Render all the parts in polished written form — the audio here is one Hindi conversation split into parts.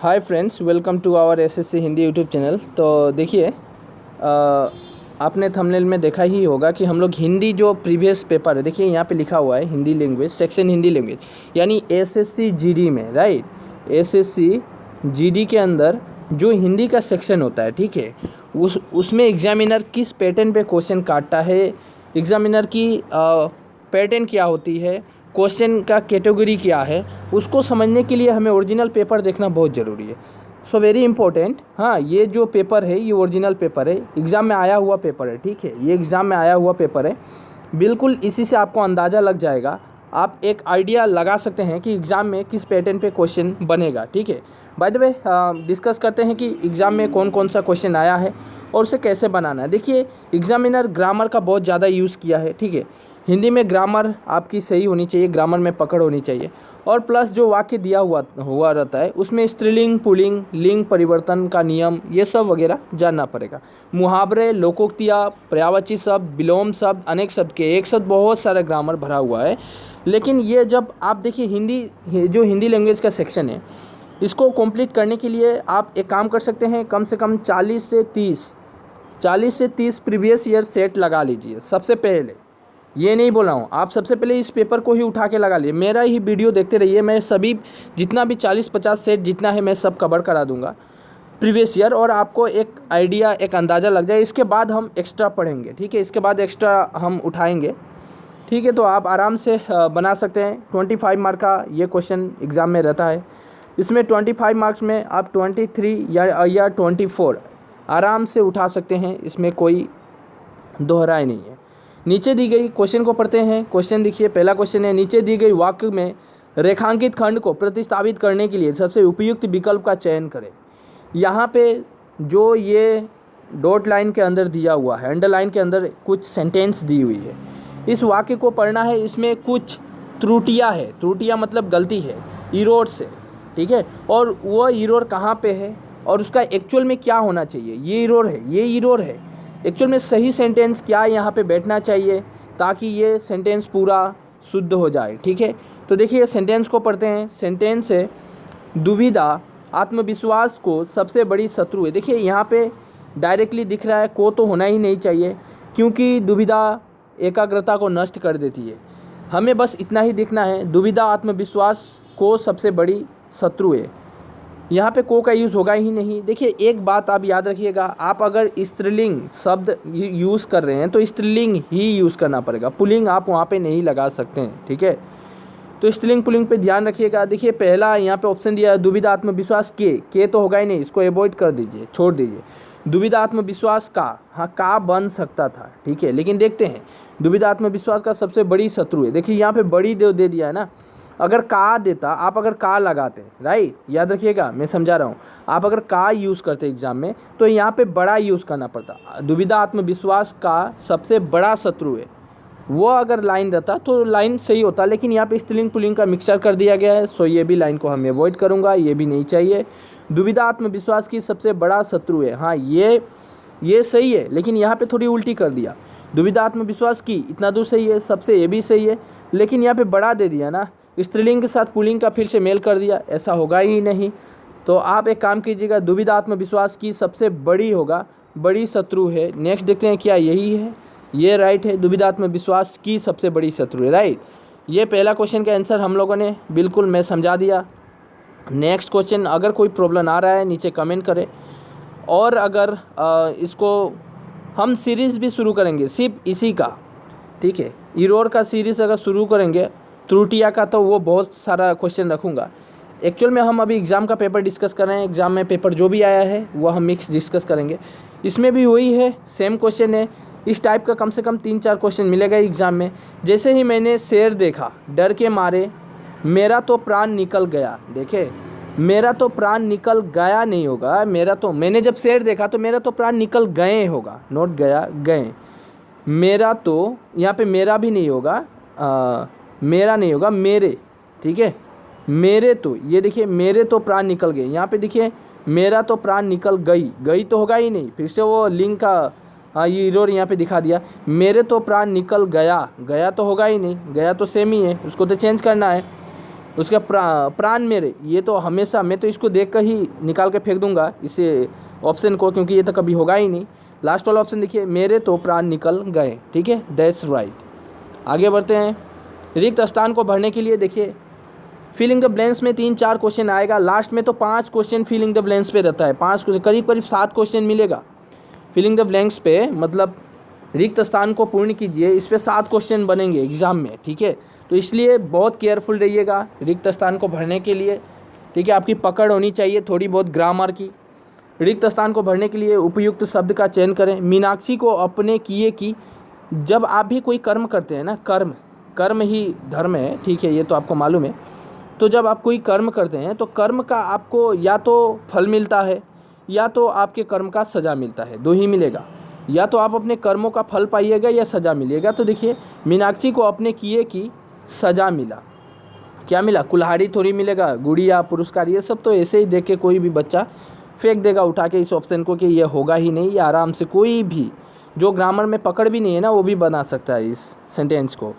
Hi friends, welcome to our SSC Hindi YouTube channel. तो देखिए, आपने थंबनेल में देखा ही होगा कि हम लोग हिंदी जो प्रीवियस पेपर है, देखिए यहाँ पे लिखा हुआ है Hindi language, section Hindi language, यानी एसएससी जीडी में, राइट। एसएससी जीडी के अंदर जो हिंदी का सेक्शन होता है, ठीक है, उसमें एग्जामिनर किस पैटर्न पे क्वेश्चन काटता है, एग्जामिनर की पैटर्न क्या होती है, क्वेश्चन का कैटेगरी क्या है, उसको समझने के लिए हमें ओरिजिनल पेपर देखना बहुत ज़रूरी है। So very important. हाँ, ये जो पेपर है ये ओरिजिनल पेपर है, एग्ज़ाम में आया हुआ पेपर है, ठीक है, ये एग्ज़ाम में आया हुआ पेपर है। बिल्कुल इसी से आपको अंदाज़ा लग जाएगा, आप एक आइडिया लगा सकते हैं कि एग्ज़ाम में किस पैटर्न पे क्वेश्चन बनेगा, ठीक है। बाय द वे, डिस्कस करते हैं कि एग्ज़ाम में कौन कौन सा क्वेश्चन आया है और उसे कैसे बनाना है। देखिए, एग्जामिनर ग्रामर का बहुत ज़्यादा यूज़ किया है, ठीक है। हिंदी में ग्रामर आपकी सही होनी चाहिए, ग्रामर में पकड़ होनी चाहिए, और प्लस जो वाक्य दिया हुआ रहता है उसमें स्त्रीलिंग, पुल्लिंग, लिंग परिवर्तन का नियम, ये सब वगैरह जानना पड़ेगा। मुहावरे, लोकोक्तियाँ, पर्यायवाची शब्द, विलोम शब्द, अनेक शब्द के एक शब्द, बहुत सारा ग्रामर भरा हुआ है। लेकिन ये जब आप देखिए जो हिंदी लैंग्वेज का सेक्शन है, इसको कंप्लीट करने के लिए आप एक काम कर सकते हैं, कम से कम 40 से 30 प्रीवियस ईयर सेट लगा लीजिए। सबसे पहले ये नहीं बोल रहा हूँ, आप सबसे पहले इस पेपर को ही उठा के लगा लिए, मेरा ही वीडियो देखते रहिए, मैं सभी जितना भी 40-50 सेट जितना है मैं सब कवर करा दूंगा प्रीवियस ईयर, और आपको एक आइडिया, एक अंदाज़ा लग जाए। इसके बाद हम एक्स्ट्रा पढ़ेंगे, ठीक है, इसके बाद एक्स्ट्रा हम उठाएंगे, ठीक है। तो आप आराम से बना सकते हैं। 25 मार्क का ये क्वेश्चन एग्ज़ाम में रहता है, इसमें 25 मार्क्स में आप 23 या 24 आराम से उठा सकते हैं, इसमें कोई दोहराई नहीं है। नीचे दी गई क्वेश्चन को पढ़ते हैं। क्वेश्चन देखिए, पहला क्वेश्चन है, नीचे दी गई वाक्य में रेखांकित खंड को प्रतिस्थापित करने के लिए सबसे उपयुक्त विकल्प का चयन करें। यहाँ पे जो ये डॉट लाइन के अंदर दिया हुआ है, अंडरलाइन के अंदर कुछ सेंटेंस दी हुई है, इस वाक्य को पढ़ना है। इसमें कुछ त्रुटियाँ है, त्रुटियाँ मतलब गलती है, इरोर्स है, ठीक है, और वो इरोर कहाँ पे है और उसका एक्चुअल में क्या होना चाहिए। ये इरोर है, ये इरोर है, एक्चुअल में सही सेंटेंस क्या यहाँ पे बैठना चाहिए ताकि ये सेंटेंस पूरा शुद्ध हो जाए, ठीक है। तो देखिए सेंटेंस को पढ़ते हैं। सेंटेंस है, दुविधा आत्मविश्वास को सबसे बड़ी शत्रु है। देखिए यहाँ पे डायरेक्टली दिख रहा है, को तो होना ही नहीं चाहिए, क्योंकि दुविधा एकाग्रता को नष्ट कर देती है। हमें बस इतना ही दिखना है, दुविधा आत्मविश्वास को सबसे बड़ी शत्रु है। यहाँ पे को का यूज़ होगा ही नहीं। देखिए एक बात आप याद रखिएगा, आप अगर स्त्रीलिंग शब्द यूज़ कर रहे हैं तो स्त्रीलिंग ही यूज़ करना पड़ेगा, पुल्लिंग आप वहाँ पे नहीं लगा सकते हैं, ठीक है। तो स्त्रीलिंग पुल्लिंग पे ध्यान रखिएगा। देखिए पहला यहाँ पे ऑप्शन दिया है, दुविधा आत्मविश्वास के तो होगा ही नहीं, इसको अवॉइड कर दीजिए, छोड़ दीजिए। दुविधा आत्मविश्वास का, हाँ का बन सकता था, ठीक है, लेकिन देखते हैं। दुविधा आत्मविश्वास का सबसे बड़ी शत्रु है। देखिए यहाँ पे बड़ी दे दिया है ना, अगर का देता, आप अगर का लगाते, राइट, याद रखिएगा मैं समझा रहा हूँ, आप अगर का यूज़ करते एग्जाम में तो यहाँ पे बड़ा यूज़ करना पड़ता। दुविधा आत्मविश्वास का सबसे बड़ा शत्रु है, वो अगर लाइन रहता तो लाइन सही होता, लेकिन यहाँ पे स्त्रीलिंग पुल्लिंग का मिक्सचर कर दिया गया है। सो ये भी लाइन को हम अवॉइड करूँगा, ये भी नहीं चाहिए। दुविधा आत्मविश्वास की सबसे बड़ा शत्रु है, हाँ ये सही है, लेकिन यहाँ पे थोड़ी उल्टी कर दिया। दुविधा आत्मविश्वास की इतना दूर सही है, सबसे ये भी सही है, लेकिन यहाँ पे बड़ा दे दिया ना, स्त्रीलिंग के साथ पुल्लिंग का फिर से मेल कर दिया, ऐसा होगा ही नहीं। तो आप एक काम कीजिएगा, दुविधा आत्मविश्वास की सबसे बड़ी होगा, बड़ी शत्रु है। नेक्स्ट देखते हैं क्या यही है, ये राइट है, दुविधा आत्मविश्वास की सबसे बड़ी शत्रु है, राइट। ये पहला क्वेश्चन का आंसर हम लोगों ने बिल्कुल मैं समझा दिया। नेक्स्ट क्वेश्चन, अगर कोई प्रॉब्लम आ रहा है नीचे कमेंट करें, और अगर इसको हम सीरीज़ भी शुरू करेंगे सिर्फ इसी का, ठीक है, इरोर का सीरीज़ अगर शुरू करेंगे, त्रुटियाँ का, तो वो बहुत सारा क्वेश्चन रखूँगा। एक्चुअल में हम अभी एग्ज़ाम का पेपर डिस्कस कर रहे हैं, एग्ज़ाम में पेपर जो भी आया है वो हम मिक्स डिस्कस करेंगे। इसमें भी वही है, सेम क्वेश्चन है, इस टाइप का कम से कम 3-4 क्वेश्चन मिलेगा एग्ज़ाम में। जैसे ही मैंने शेर देखा, डर के मारे मेरा तो प्राण निकल गया। देखे, मेरा तो प्राण निकल गया नहीं होगा, मैंने जब शेर देखा तो मेरा तो प्राण निकल गए होगा, नोट गया, गए। मेरा तो यहाँ पे मेरा भी नहीं होगा, मेरा नहीं होगा, मेरे, ठीक है, मेरे तो, ये देखिए मेरे तो प्राण निकल गए, यहाँ पे देखिए मेरा तो प्राण निकल गई तो होगा ही नहीं, फिर से वो लिंक का ये इरोर यहाँ पे दिखा दिया। मेरे तो प्राण निकल गया तो होगा ही नहीं, गया तो सेम ही है, उसको तो चेंज करना है। उसका प्राण मेरे, ये तो हमेशा, मैं तो इसको देख कर ही निकाल के फेंक दूंगा इसे ऑप्शन को, क्योंकि ये तो कभी होगा ही नहीं। लास्ट वाला ऑप्शन देखिए, मेरे तो प्राण निकल गए, ठीक है, दैट्स राइट। आगे बढ़ते हैं। रिक्त स्थान को भरने के लिए देखिए फिलिंग द ब्लैंक्स में 3-4 क्वेश्चन आएगा, लास्ट में तो 5 क्वेश्चन फिलिंग द ब्लैंक्स पे रहता है, 5 करीब करीब 7 क्वेश्चन मिलेगा फिलिंग द ब्लैंक्स पे, मतलब रिक्त स्थान को पूर्ण कीजिए, इस पर 7 क्वेश्चन बनेंगे एग्जाम में, ठीक है। तो इसलिए बहुत केयरफुल रहिएगा रिक्त स्थान को भरने के लिए, ठीक है। आपकी पकड़ होनी चाहिए थोड़ी बहुत ग्रामर की। रिक्त स्थान को भरने के लिए उपयुक्त शब्द का चयन करें। मीनाक्षी को अपने किए की, जब आप भी कोई कर्म करते हैं ना, कर्म ही धर्म है, ठीक है, ये तो आपको मालूम है। तो जब आप कोई कर्म करते हैं तो कर्म का आपको या तो फल मिलता है या तो आपके कर्म का सज़ा मिलता है, दो ही मिलेगा, या तो आप अपने कर्मों का फल पाइएगा या सज़ा मिलेगा। तो देखिए मीनाक्षी को अपने किए की सज़ा मिला, क्या मिला, कुल्हाड़ी थोड़ी मिलेगा, गुड़िया, पुरस्कार, ये सब तो ऐसे ही देख के कोई भी बच्चा फेंक देगा उठा के इस ऑप्शन को कि ये होगा ही नहीं। ये आराम से कोई भी जो ग्रामर में पकड़ भी नहीं है ना वो भी बना सकता है इस सेंटेंस को।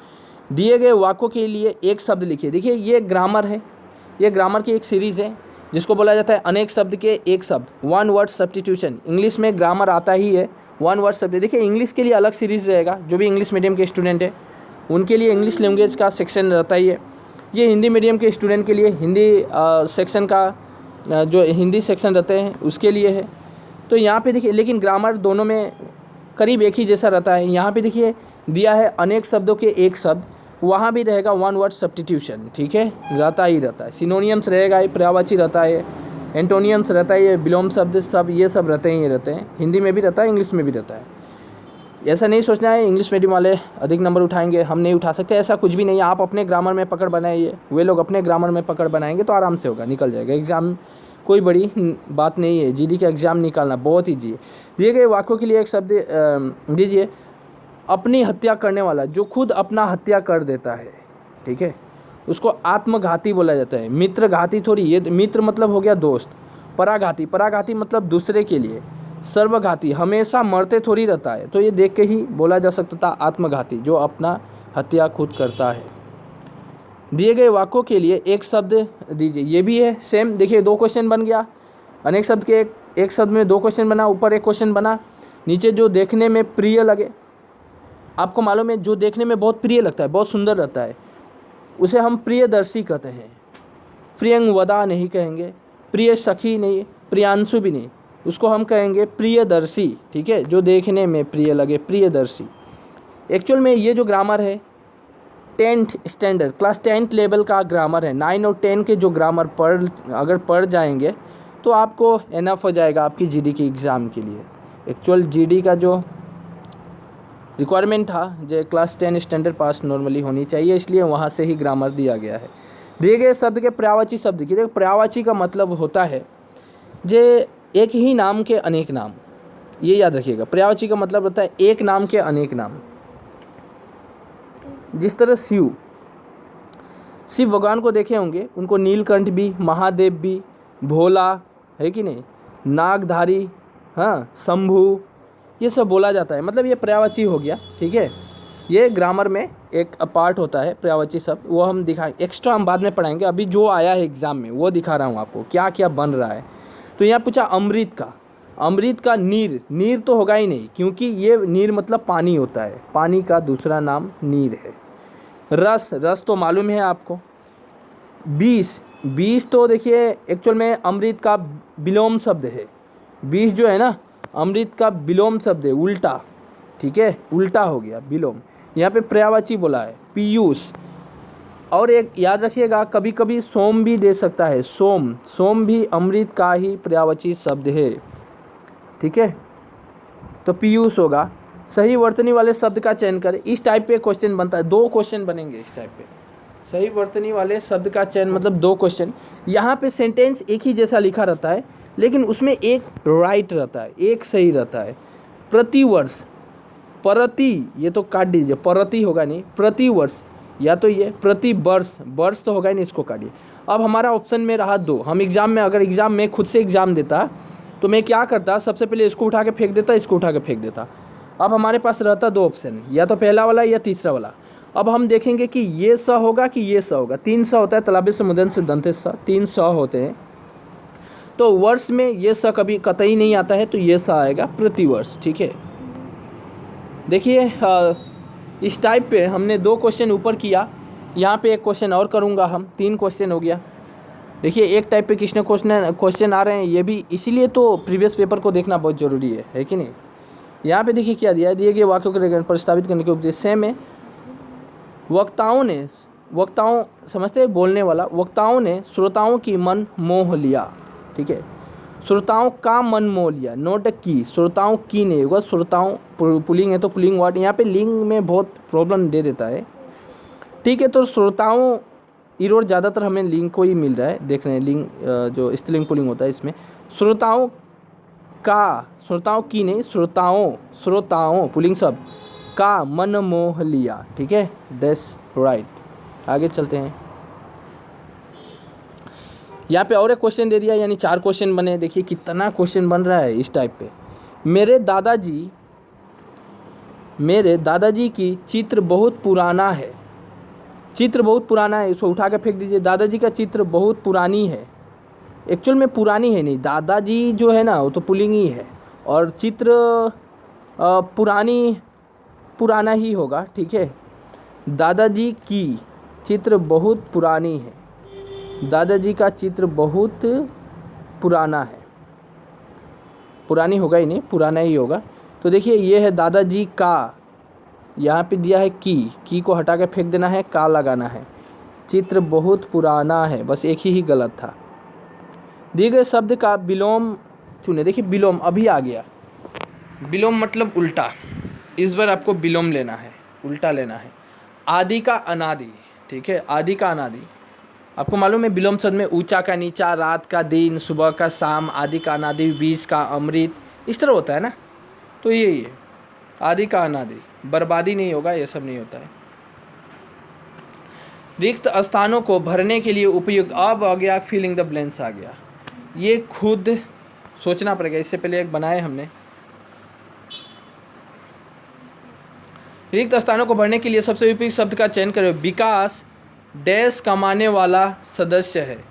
दिए गए वाक्यों के लिए एक शब्द लिखिए। देखिए ये ग्रामर है, ये ग्रामर की एक सीरीज़ है जिसको बोला जाता है अनेक शब्द के एक शब्द, वन वर्ड सब्स्टिट्यूशन। इंग्लिश में ग्रामर आता ही है वन वर्ड शब्द। देखिए इंग्लिश के लिए अलग सीरीज़ रहेगा, जो भी इंग्लिश मीडियम के स्टूडेंट है उनके लिए इंग्लिश लैंग्वेज का सेक्शन रहता ही है। ये हिंदी मीडियम के स्टूडेंट के लिए हिंदी सेक्शन का जो हिंदी सेक्शन रहते हैं उसके लिए है। तो यहाँ पे देखिए, लेकिन ग्रामर दोनों में करीब एक ही जैसा रहता है। यहाँ पे देखिए दिया है अनेक शब्दों के एक शब्द, वहाँ भी रहेगा वन वर्ड सब्स्टिट्यूशन, ठीक है, रहता ही रहता है। सिनोनियम्स रहेगा, ये पर्यायवाची रहता है, एंटोनियम्स रहता है, ये विलोम शब्द, सब ये सब रहते हैं। हिंदी में भी रहता है, इंग्लिश में भी रहता है। ऐसा नहीं सोचना है इंग्लिश मीडियम वाले अधिक नंबर उठाएंगे, हम नहीं उठा सकते, ऐसा कुछ भी नहीं है। आप अपने ग्रामर में पकड़ बनाइए, वे लोग अपने ग्रामर में पकड़ बनाएंगे तो आराम से होगा, निकल जाएगा एग्ज़ाम। कोई बड़ी बात नहीं है, जीडी का एग्ज़ाम निकालना बहुत ईजी है। दिए गए वाक्यों के लिए एक शब्द दीजिए। अपनी हत्या करने वाला, जो खुद अपना हत्या कर देता है, ठीक है, उसको आत्मघाती बोला जाता है। मित्रघाती थोड़ी, ये मित्र मतलब हो गया दोस्त। पराघाती मतलब दूसरे के लिए। सर्वघाती हमेशा मरते थोड़ी रहता है, तो ये देख के ही बोला जा सकता था आत्मघाती, जो अपना हत्या खुद करता है। दिए गए वाक्यों के लिए एक शब्द दीजिए, ये भी है सेम। देखिए 2 क्वेश्चन बन गया, अनेक शब्द के एक शब्द में 2 क्वेश्चन बना, ऊपर 1 क्वेश्चन बना, नीचे जो देखने में प्रिय लगे। आपको मालूम है जो देखने में बहुत प्रिय लगता है, बहुत सुंदर रहता है, उसे हम प्रियदर्शी कहते हैं। प्रियंवदा नहीं कहेंगे, प्रिय सखी नहीं, प्रियांशु भी नहीं, उसको हम कहेंगे प्रियदर्शी, ठीक है, जो देखने में प्रिय लगे, प्रियदर्शी। एक्चुअल में ये जो ग्रामर है 10th standard class 10th level का ग्रामर है। 9 और 10 के जो ग्रामर अगर पढ़ जाएंगे तो आपको एनफ हो जाएगा आपकी जीडी के एग्ज़ाम के लिए। एक्चुअल जीडी का जो रिक्वायरमेंट था जो क्लास 10 स्टैंडर्ड पास नॉर्मली होनी चाहिए, इसलिए वहाँ से ही ग्रामर दिया गया है। दिए गए शब्द के पर्यायवाची शब्द की, देखिए पर्यायवाची का मतलब होता है जे एक ही नाम के अनेक नाम, ये याद रखिएगा। पर्यायवाची का मतलब होता है एक नाम के अनेक नाम। जिस तरह शिव भगवान को देखे होंगे, उनको नीलकंठ भी, महादेव भी, भोला है कि नहीं, नागधारी, हाँ, शंभू, ये सब बोला जाता है। मतलब ये पर्यायवाची हो गया, ठीक है। ये ग्रामर में एक पार्ट होता है पर्यायवाची शब्द, वो हम दिखाएंगे, एक्स्ट्रा हम बाद में पढ़ाएंगे। अभी जो आया है एग्ज़ाम में वो दिखा रहा हूँ आपको क्या क्या बन रहा है। तो यहाँ पूछा अमृत का नीर तो होगा ही नहीं, क्योंकि ये नीर मतलब पानी होता है, पानी का दूसरा नाम नीर है। रस तो मालूम है आपको। 20 तो देखिए एक्चुअल में अमृत का विलोम शब्द है। 20 जो है ना अमृत का विलोम शब्द है, उल्टा, ठीक है, उल्टा हो गया विलोम। यहाँ पे पर्यायवाची बोला है पीयूष। और एक याद रखिएगा, कभी कभी सोम भी दे सकता है, सोम भी अमृत का ही पर्यायवाची शब्द है, ठीक है। तो पीयूष होगा। सही वर्तनी वाले शब्द का चयन करें। इस टाइप पे क्वेश्चन बनता है, 2 क्वेश्चन बनेंगे इस टाइप पे। सही वर्तनी वाले शब्द का चयन मतलब 2 क्वेश्चन। यहाँ पे सेंटेंस एक ही जैसा लिखा रहता है, लेकिन उसमें एक राइट रहता है, एक सही रहता है। प्रतिवर्ष, प्रति, ये तो काट दीजिए, प्रति होगा नहीं, प्रतिवर्ष, या तो ये प्रतिवर्ष, वर्ष तो होगा ही नहीं, इसको काटिए। अब हमारा ऑप्शन में रहा 2। हम एग्ज़ाम में, अगर एग्ज़ाम में खुद से एग्ज़ाम देता तो मैं क्या करता, सबसे पहले इसको उठा के फेंक देता, इसको उठा के फेंक देता। अब हमारे पास रहता 2 ऑप्शन, या तो पहला वाला या तीसरा वाला। अब हम देखेंगे कि ये स होगा कि ये स होगा। 3 स होता है, तलाबे से मुदन से दंते स, 3 स होते हैं। तो वर्ष में ये स कभी कतई नहीं आता है, तो ये स आएगा प्रतिवर्ष। ठीक है, देखिए इस टाइप पे हमने 2 क्वेश्चन ऊपर किया, यहाँ पे एक क्वेश्चन और करूँगा हम, 3 क्वेश्चन हो गया। देखिए एक टाइप पे किसने क्वेश्चन आ रहे हैं, ये भी इसीलिए तो प्रीवियस पेपर को देखना बहुत ज़रूरी है कि नहीं। यहाँ पे देखिए क्या दिया है, दिए गए वाक्यों को प्रस्तावित करने के उपदेश सेम है। वक्ताओं समझते हैं, बोलने वाला, वक्ताओं ने श्रोताओं की मन मोह लिया। ठीक है, श्रोताओं का मन मोह लिया, नोट की, श्रोताओं की नहीं होगा, श्रोताओं पुलिंग है तो पुलिंग वर्ड, यहाँ पे लिंग में बहुत प्रॉब्लम दे देता है। ठीक है, तो श्रोताओं इरोड ज़्यादातर हमें लिंग को ही मिल रहा है, देख रहे हैं लिंग जो स्त्रीलिंग पुलिंग होता है इसमें। श्रोताओं की नहीं, श्रोताओं पुलिंग सब का मन मोह लिया। ठीक है, दैट्स राइट। आगे चलते हैं, यहाँ पे और एक क्वेश्चन दे दिया, यानी 4 क्वेश्चन बने। देखिए कितना क्वेश्चन बन रहा है इस टाइप पे। मेरे दादाजी की चित्र बहुत पुराना है, चित्र बहुत पुराना है, इसको उठा के फेंक दीजिए। दादाजी का चित्र बहुत पुरानी है, एक्चुअल में पुरानी है नहीं, दादाजी जो है ना वो तो पुल्लिंग ही है, और चित्र पुराना ही होगा। ठीक है, दादाजी की चित्र बहुत पुरानी है, दादाजी का चित्र बहुत पुराना है, पुरानी होगा ही नहीं, पुराना ही होगा। तो देखिए ये है दादाजी का, यहाँ पे दिया है की को हटा के फेंक देना है, का लगाना है। चित्र बहुत पुराना है, बस एक ही गलत था। दिए गए शब्द का विलोम चुने। देखिए विलोम अभी आ गया, विलोम मतलब उल्टा, इस बार आपको विलोम लेना है, उल्टा लेना है। आदि का अनादि, ठीक है, आदि का अनादि आपको मालूम है, विलोम शब्द में ऊंचा का नीचा, रात का दिन, सुबह का शाम, आदि का अनादि, बीज का अमृत, इस तरह होता है ना। तो यही है आदि का अनादि, बर्बादी नहीं होगा, ये सब नहीं होता है। रिक्त स्थानों को भरने के लिए उपयुक्त, अब आ गया फिलिंग द ब्लैंक्स आ गया। ये खुद सोचना पड़ेगा, इससे पहले एक बनाए हमने। रिक्त स्थानों को भरने के लिए सबसे उपयुक्त शब्द का चयन करें। विकास डैश कमाने वाला सदस्य है,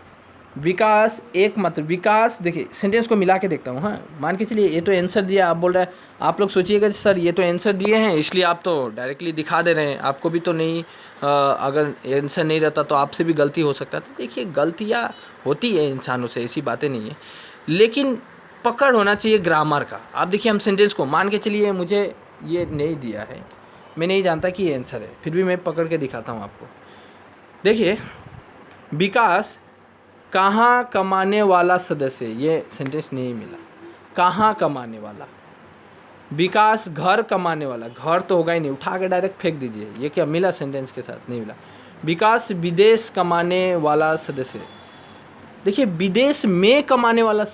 विकास एकमात्र, विकास। देखिए सेंटेंस को मिला के देखता हूँ। हाँ, मान के चलिए ये तो आंसर दिया, आप बोल रहे हैं, आप लोग सोचिएगा सर ये तो आंसर दिए हैं इसलिए आप तो डायरेक्टली दिखा दे रहे हैं, आपको भी तो नहीं अगर आंसर नहीं रहता तो आपसे भी गलती हो सकता है। तो देखिए गलतियाँ होती है इंसानों से, ऐसी बातें नहीं है, लेकिन पकड़ होना चाहिए ग्रामर का। आप देखिए हम सेंटेंस को मान के चलिए मुझे ये नहीं दिया है, मैं नहीं जानता कि ये आंसर है, फिर भी मैं पकड़ के दिखाता हूँ आपको। देखिए विकास कहाँ कमाने वाला सदस्य, ये सेंटेंस नहीं मिला। कहाँ कमाने वाला, विकास घर कमाने वाला, घर तो होगा ही नहीं, उठा के डायरेक्ट फेंक दीजिए। ये क्या मिला सेंटेंस के साथ, नहीं मिला। विकास विदेश कमाने वाला सदस्य, देखिए विदेश में कमाने वाला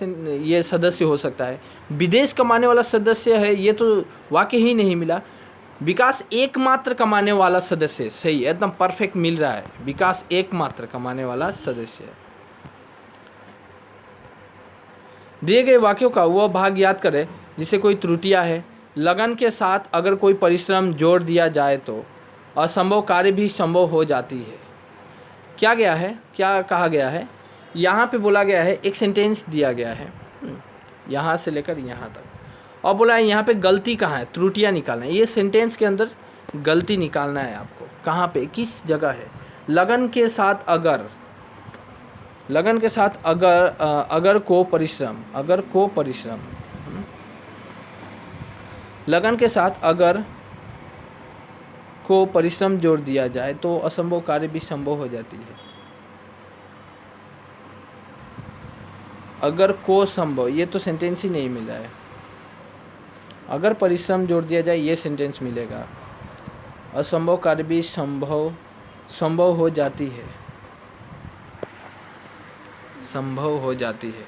ये सदस्य हो सकता है, विदेश कमाने वाला सदस्य है, ये तो वाकई ही नहीं मिला। विकास एकमात्र कमाने वाला सदस्य, सही, एकदम परफेक्ट मिल रहा है, विकास एकमात्र कमाने वाला सदस्य है। दिए गए वाक्यों का वह भाग याद करें जिसे कोई त्रुटियां है। लगन के साथ अगर कोई परिश्रम जोड़ दिया जाए तो असंभव कार्य भी संभव हो जाती है। क्या गया है, क्या कहा गया है, यहाँ पे बोला गया है, एक सेंटेंस दिया गया है यहाँ से लेकर यहाँ तक, और बोला है यहाँ पे गलती कहाँ है, त्रुटियाँ निकालना है। ये सेंटेंस के अंदर गलती निकालना है आपको, कहाँ पे, किस जगह है। लगन के साथ अगर, लगन के साथ अगर, अगर को परिश्रम, अगर को परिश्रम, लगन के साथ अगर को परिश्रम जोड़ दिया जाए तो असंभव कार्य भी संभव हो जाती है। अगर को संभव, ये तो सेंटेंस ही नहीं मिल रहा है। अगर परिश्रम जोड़ दिया जाए ये सेंटेंस मिलेगा। असंभव कार्य भी संभव हो जाती है, संभव हो जाती है।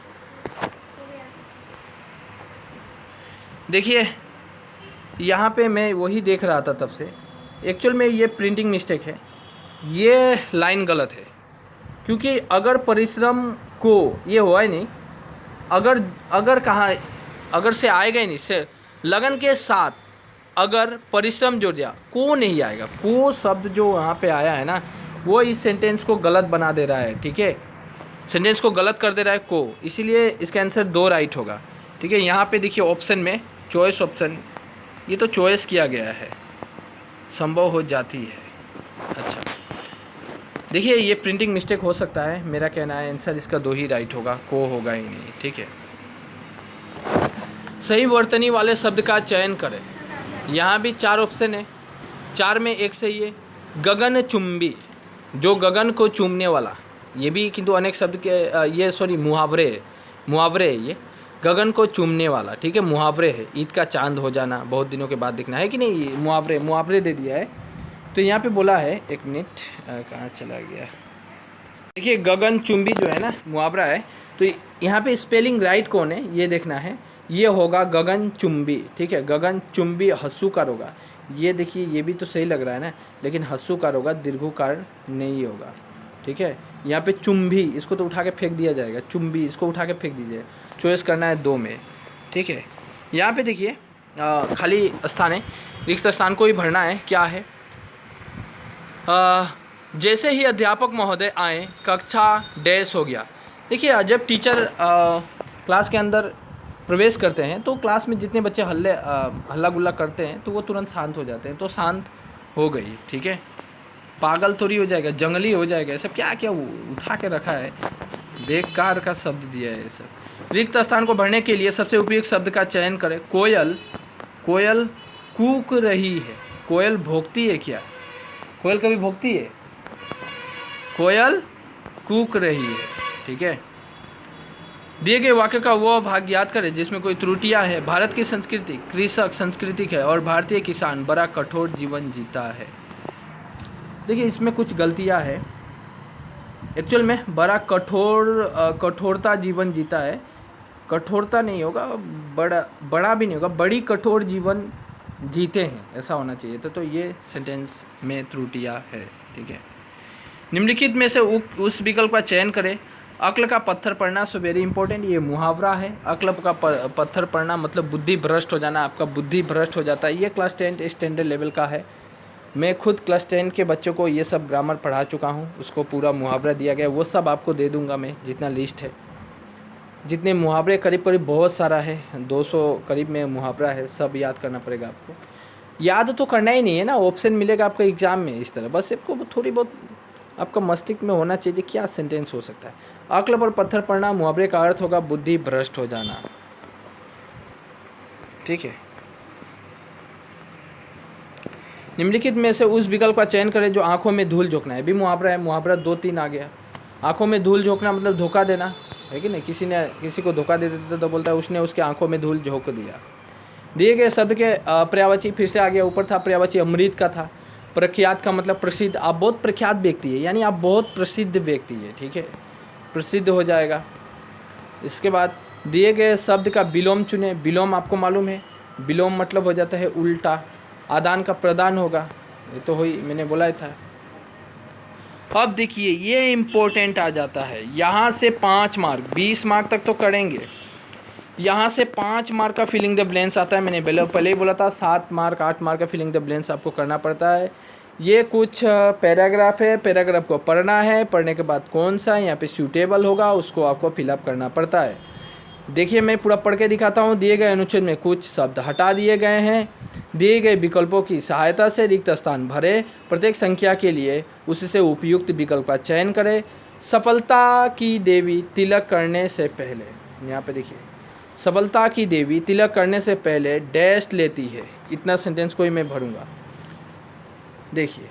देखिए यहाँ पे मैं वही देख रहा था तब से, एक्चुअल में ये प्रिंटिंग मिस्टेक है, ये लाइन गलत है, क्योंकि अगर परिश्रम को ये हुआ ही नहीं, अगर कहाँ, अगर से आएगा ही नहीं, से लगन के साथ अगर परिश्रम जुड़ जाए, को नहीं आएगा। को शब्द जो वहाँ पे आया है ना, वो इस सेंटेंस को गलत बना दे रहा है, ठीक है, सेंटेंस को गलत कर दे रहा है को, इसीलिए इसका आंसर 2 राइट होगा, ठीक है। यहाँ पे देखिए ऑप्शन में चॉइस ऑप्शन, ये तो चॉइस किया गया है, संभव हो जाती है। अच्छा देखिए ये प्रिंटिंग मिस्टेक हो सकता है, मेरा कहना है आंसर इसका 2 ही राइट होगा, को होगा ही नहीं, ठीक है। सही वर्तनी वाले शब्द का चयन करें। यहाँ भी 4 ऑप्शन है, 4 में एक सही है। गगन चुंबी, जो गगन को चूमने वाला, ये भी किंतु अनेक शब्द के ये सॉरी मुहावरे है ये, गगन को चूमने वाला, ठीक है, मुहावरे है। ईद का चांद हो जाना, बहुत दिनों के बाद दिखना, है कि नहीं, मुहावरे दे दिया है। तो यहाँ पे बोला है, एक मिनट कहाँ चला गया, देखिए गगन चुंबी जो है ना मुहावरा है, तो यहाँ पे स्पेलिंग राइट कौन है ये देखना है, ये होगा गगन चुंबी, ठीक है। गगन चुंबी हस्सूकार होगा, ये देखिए ये भी तो सही लग रहा है ना, लेकिन हस्सूकार होगा, दीर्घोकार नहीं होगा, ठीक है। यहाँ पे चुंबी, इसको तो उठा के फेंक दिया जाएगा, चुंबी इसको उठा के फेंक दीजिए, चॉइस करना है 2 में, ठीक है। यहाँ पे देखिए खाली स्थान है, रिक्त स्थान को ही भरना है, क्या है, जैसे ही अध्यापक महोदय आए कक्षा डैश हो गया। देखिए जब टीचर क्लास के अंदर प्रवेश करते हैं तो क्लास में जितने बच्चे हल्ला गुल्ला करते हैं तो वो तुरंत शांत हो जाते हैं, तो शांत हो गई, ठीक है। पागल थोड़ी हो जाएगा, जंगली हो जाएगा, सब क्या क्या उठा के रखा है, बेकार का शब्द दिया है ये सब। रिक्त स्थान को भरने के लिए सबसे उपयुक्त शब्द का चयन करें। कोयल, कोयल कूक रही है, कोयल भोंकती है क्या, कोयल कभी भोंकती है, कोयल कूक रही है, ठीक है। दिए गए वाक्य का वो भाग याद करें जिसमें कोई त्रुटियां है। भारत की संस्कृति कृषक सांस्कृतिक है और भारतीय किसान बड़ा कठोर जीवन जीता है। देखिए इसमें कुछ गलतियां है, एक्चुअल में बड़ा कठोरता जीवन जीता है, कठोरता नहीं होगा, बड़ा भी नहीं होगा, बड़ी कठोर जीवन जीते हैं, ऐसा होना चाहिए। तो ये सेंटेंस में त्रुटियां है, ठीक है। निम्नलिखित में से उस विकल्प का चयन करें। अक्ल का पत्थर पड़ना, सो वेरी इंपॉर्टेंट, ये मुहावरा है। अक्ल का पत्थर पड़ना मतलब बुद्धि भ्रष्ट हो जाना, आपका बुद्धि भ्रष्ट हो जाता है। ये क्लास 10 स्टैंडर्ड लेवल का है, मैं खुद क्लास 10 के बच्चों को ये सब ग्रामर पढ़ा चुका हूँ, उसको पूरा मुहावरा दिया गया, वो सब आपको दे दूँगा मैं, जितना लिस्ट है, जितने मुहावरे करीब बहुत सारा है, 200 करीब में मुहावरा है, सब याद करना पड़ेगा आपको। याद तो करना ही नहीं है ना, ऑप्शन मिलेगा आपको एग्जाम में इस तरह, बस आपको थोड़ी बहुत आपका मस्तिष्क में होना चाहिए क्या सेंटेंस हो सकता है। अक्ल पर पत्थर पड़ना, मुहावरे का अर्थ होगा बुद्धि भ्रष्ट हो जाना, ठीक है। निम्नलिखित में से उस विकल्प का चयन करें जो आंखों में धूल झोंकना है। भी मुहावरा है, मुहावरा 2-3 आ गया। आंखों में धूल झोंकना मतलब धोखा देना, है कि नहीं, किसी को धोखा दे देता तो बोलता है उसने उसके आंखों में धूल झोंक दिया। दिए गए शब्द के पर्यायवाची फिर से आ गया, ऊपर था पर्यायवाची अमृत का था। प्रख्यात का मतलब प्रसिद्ध, आप बहुत प्रख्यात व्यक्ति है, यानी आप बहुत प्रसिद्ध व्यक्ति है, ठीक है, प्रसिद्ध हो जाएगा। इसके बाद दिए गए शब्द का विलोम चुने। विलोम आपको मालूम है, विलोम मतलब हो जाता है उल्टा। आदान का प्रदान होगा, ये तो हुई, मैंने बोला ही था। अब देखिए ये इम्पोर्टेंट आ जाता है, यहाँ से 5 मार्क, 20 मार्क तक तो करेंगे, यहाँ से 5 मार्क का फिलिंग द ब्लैंक्स आता है। मैंने पहले ही बोला था 7 मार्क 8 मार्क का फिलिंग द ब्लैंक्स आपको करना पड़ता है। ये कुछ पैराग्राफ है, पैराग्राफ को पढ़ना है, पढ़ने के बाद कौन सा यहाँ पे सूटेबल होगा उसको आपको फिलअप करना पड़ता है। देखिए मैं पूरा पढ़ के दिखाता हूँ। दिए गए अनुच्छेद में कुछ शब्द हटा दिए गए हैं, दिए गए विकल्पों की सहायता से रिक्त स्थान भरे, प्रत्येक संख्या के लिए उससे उपयुक्त विकल्प का चयन करें। सफलता की देवी तिलक करने से पहले, यहाँ पे देखिए, सफलता की देवी तिलक करने से पहले डैश लेती है, इतना सेंटेंस को ही मैं भरूंगा। देखिए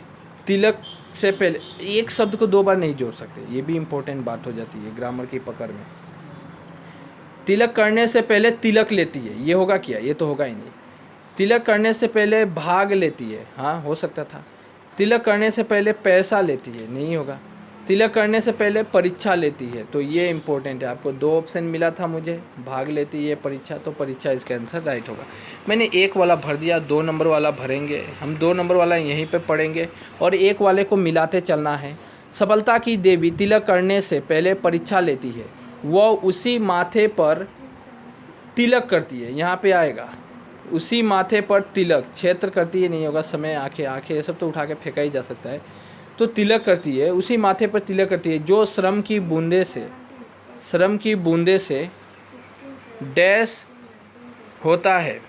तिलक से पहले, एक शब्द को 2 बार नहीं जोड़ सकते, ये भी इम्पोर्टेंट बात हो जाती है ग्रामर की पकड़ में। तिलक करने से पहले तिलक लेती है, ये होगा क्या, ये तो होगा ही नहीं। तिलक करने से पहले भाग लेती है, हाँ हो सकता था। तिलक करने से पहले पैसा लेती है, नहीं होगा। तिलक करने से पहले परीक्षा लेती है, तो ये इम्पोर्टेंट है। आपको 2 ऑप्शन मिला था मुझे, भाग लेती है परीक्षा, तो परीक्षा इसका आंसर राइट होगा। मैंने 1 वाला भर दिया, 2 नंबर वाला भरेंगे हम, 2 नंबर वाला यहीं पे पढ़ेंगे और 1 वाले को मिलाते चलना है। सफलता की देवी तिलक करने से पहले परीक्षा लेती है, वह उसी माथे पर तिलक करती है, यहाँ पे आएगा उसी माथे पर तिलक, क्षेत्र करती है नहीं होगा, समय, आंखें, आंखें ये सब तो उठा के फेंका ही जा सकता है। तो तिलक करती है, उसी माथे पर तिलक करती है जो श्रम की बूंदे से डैश होता है,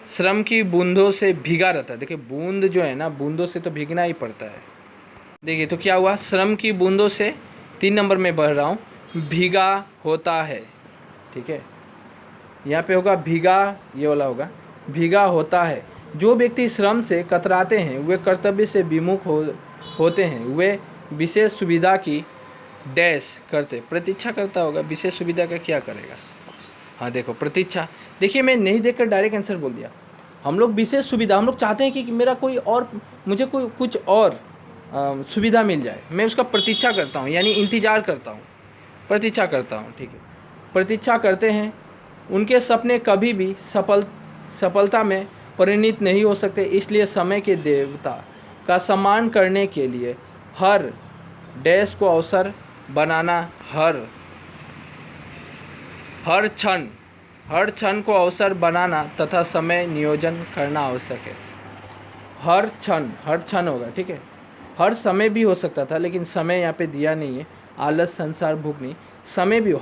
श्रम की बूंदों से भीगा रहता है। देखिए बूंद जो है ना, बूंदों से तो भीगना ही पड़ता है। देखिए तो क्या हुआ, श्रम की बूंदों से 3 नंबर में बढ़ रहा हूँ, भीगा होता है। ठीक है, यहाँ पे होगा भीगा, ये वाला होगा भीगा होता है। जो व्यक्ति श्रम से कतराते हैं वे कर्तव्य से विमुख होते हैं, वे विशेष सुविधा की डैश करते, प्रतीक्षा करता होगा। विशेष सुविधा का क्या करेगा? हाँ देखो प्रतीक्षा। देखिए मैं नहीं देखकर डायरेक्ट आंसर बोल दिया। हम लोग विशेष सुविधा, हम लोग चाहते हैं कि मेरा कोई और, मुझे कोई कुछ और सुविधा मिल जाए, मैं उसका प्रतीक्षा करता हूँ, यानी इंतज़ार करता हूँ, प्रतीक्षा करता हूँ। ठीक है, प्रतीक्षा करते हैं। उनके सपने कभी भी सफलता में परिणित नहीं हो सकते, इसलिए समय के देवता का सम्मान करने के लिए हर डैश को अवसर बनाना, हर क्षण को अवसर बनाना तथा समय नियोजन करना आवश्यक है। हर क्षण होगा। ठीक है, हर समय भी हो सकता था लेकिन समय यहाँ पे दिया नहीं है। आलस, संसार, भूख नहीं, समय भी,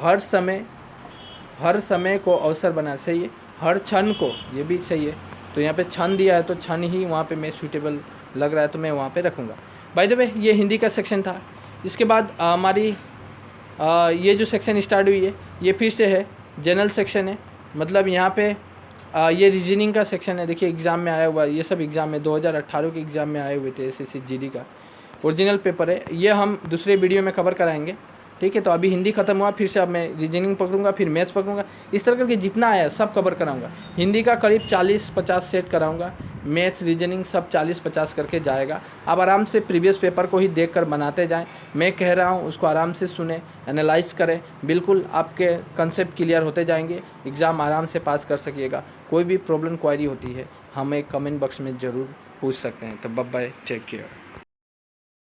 हर समय को अवसर बनाना सही है। हर क्षण को, ये भी सही है। तो यहाँ पे क्षण दिया है तो क्षण ही वहाँ पे मैं सूटेबल लग रहा है तो मैं वहाँ पे रखूँगा। बाय द वे ये हिंदी का सेक्शन था। इसके बाद हमारी ये जो सेक्शन स्टार्ट हुई है ये फिर से है जनरल सेक्शन है, मतलब यहाँ पे ये रीजनिंग का सेक्शन है। देखिए एग्ज़ाम में आया हुआ, ये सब एग्ज़ाम में 2018 के एग्ज़ाम में आए हुए थे, SSC GD का ओरिजिनल पेपर है। ये हम दूसरे वीडियो में कवर कराएंगे। ठीक है, तो अभी हिंदी खत्म हुआ, फिर से अब मैं रीजनिंग पकड़ूंगा, फिर मैथ्स पकड़ूंगा, इस तरह करके जितना आया सब कवर कराऊंगा। हिंदी का करीब 40-50 सेट कराऊंगा, मैथ्स, रीजनिंग सब 40-50 करके जाएगा। आप आराम से प्रीवियस पेपर को ही देखकर बनाते जाएं। मैं कह रहा हूं उसको आराम से सुने, एनालाइज करें, बिल्कुल आपके कंसेप्ट क्लियर होते जाएंगे, एग्ज़ाम आराम से पास कर सकिएगा। कोई भी प्रॉब्लम क्वायरी होती है हमें कमेंट बॉक्स में ज़रूर पूछ सकते हैं। तो बाय बाय, टेक केयर।